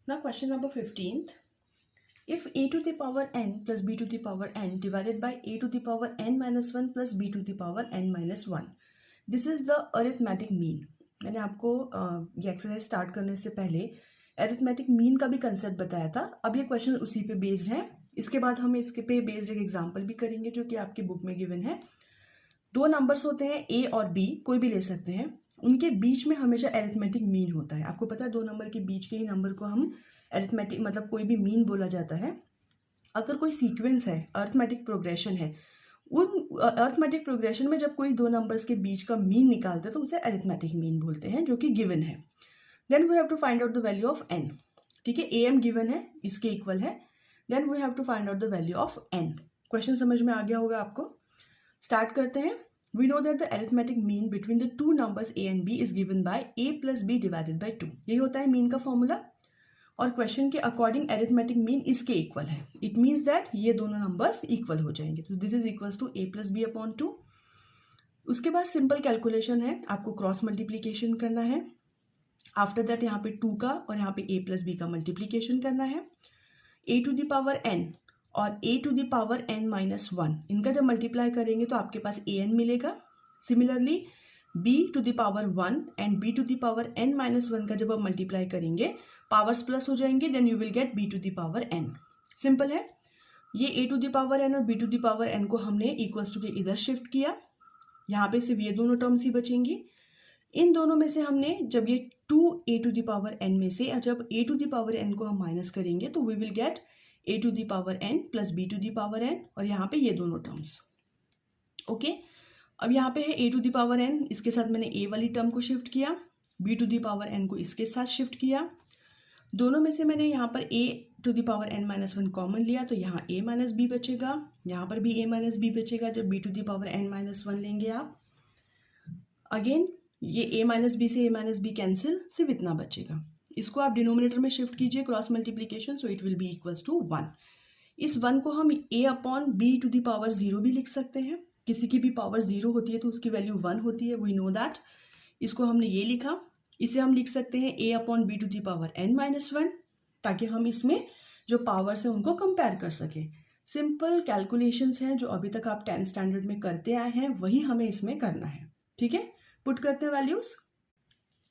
Now question number 15th. If a to the power n plus b to the power n divided by a to the power n minus 1 plus b to the power n minus 1, this is the arithmetic mean. मैंने आपको ये exercise start करने से पहले arithmetic mean का भी concept बताया था. अब ये क्वेश्चन उसी पे बेस्ड है. इसके बाद हम इसके पे बेस्ड एक एग्जांपल भी करेंगे जो कि आपकी बुक में गिवन है. दो नंबर्स होते हैं ए और बी, कोई भी ले सकते हैं. उनके बीच में हमेशा अरिथमेटिक मीन होता है. आपको पता है दो नंबर के बीच के ही नंबर को हम अरिथमेटिक मतलब कोई भी मीन बोला जाता है. अगर कोई सीक्वेंस है, अरिथमेटिक प्रोग्रेशन है, उन अरिथमेटिक प्रोग्रेशन में जब कोई दो नंबर्स के बीच का मीन निकालते हैं तो उसे अरिथमेटिक मीन बोलते हैं, जो कि गिवन है. Then we have to find out the value of N. ठीक है, ए एम गिवन है, इसके इक्वल है. Then we have to find out the value of N. Question समझ में आ गया होगा आपको. स्टार्ट करते हैं. We know that the arithmetic mean between the two numbers a and b is given by a plus b divided by 2. यही होता है मीन का फॉर्मूला. और क्वेश्चन के अकॉर्डिंग अरिथमेटिक मीन इसके इक्वल है. इट मीन्स दैट ये दोनों नंबर्स इक्वल हो जाएंगे. तो this is equals to a plus B upon 2. उसके बाद सिंपल कैलकुलेशन है, आपको क्रॉस मल्टीप्लीकेशन करना है. आफ्टर दैट यहाँ पे 2 का और यहाँ पे a प्लस बी का मल्टीप्लीकेशन करना है. a to the power n और a to the power n minus 1, इनका जब मल्टीप्लाई करेंगे तो आपके पास an मिलेगा. Similarly b to the power 1 and b to the power n minus 1 का जब आप मल्टीप्लाई करेंगे पावर्स प्लस हो जाएंगे. Then you will get b to the power n. Simple है. ये a to the power n और b to the power n को हमने इक्वल्स टू के इधर शिफ्ट किया. यहाँ पे सिर्फ ये दोनों टर्म्स ही बचेंगी. इन दोनों में से हमने जब ये 2a to the power n में से जब a to the power n को हम माइनस करेंगे तो we will get a to the power n plus b to the power n और यहाँ पे ये दोनों टर्म्स. ओके, अब यहाँ पे है a to the power n, इसके साथ मैंने a वाली टर्म को शिफ्ट किया. b to the power n को इसके साथ शिफ्ट किया. दोनों में से मैंने यहाँ पर a to the power n minus 1 common लिया तो यहाँ a माइनस b बचेगा. यहाँ पर भी a माइनस b बचेगा जब b to the power n minus 1 लेंगे आप. अगेन ये a माइनस बी से a माइनस बी कैंसिल, सिर्फ इतना बचेगा. इसको आप डिनोमिनेटर में शिफ्ट कीजिए cross multiplication, so it will be equals to 1. इस 1 को हम a upon b to the power 0 भी लिख सकते हैं. किसी की भी पावर 0 होती है तो उसकी वैल्यू 1 होती है, वी नो दैट. इसको हमने ये लिखा. इसे हम लिख सकते हैं a upon b to the power n minus 1, ताकि हम इसमें जो पावर्स हैं उनको कंपेयर कर सकें. सिंपल कैलकुलेशंस हैं जो अभी तक आप 10th स्टैंडर्ड में करते आए हैं, वही हमें इसमें करना है. ठीक है, पुट करते हैं वैल्यूज.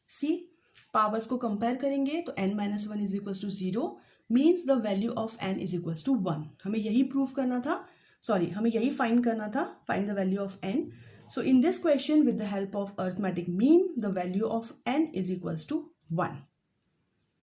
सी, पावर्स को कंपेयर करेंगे तो n minus 1 is equals to 0 means the value of n is equals to 1. हमें यही प्रूव करना था, हमें यही फाइंड करना था. Find the value of n. So in this question with the help of arithmetic mean the value of n is equals to 1.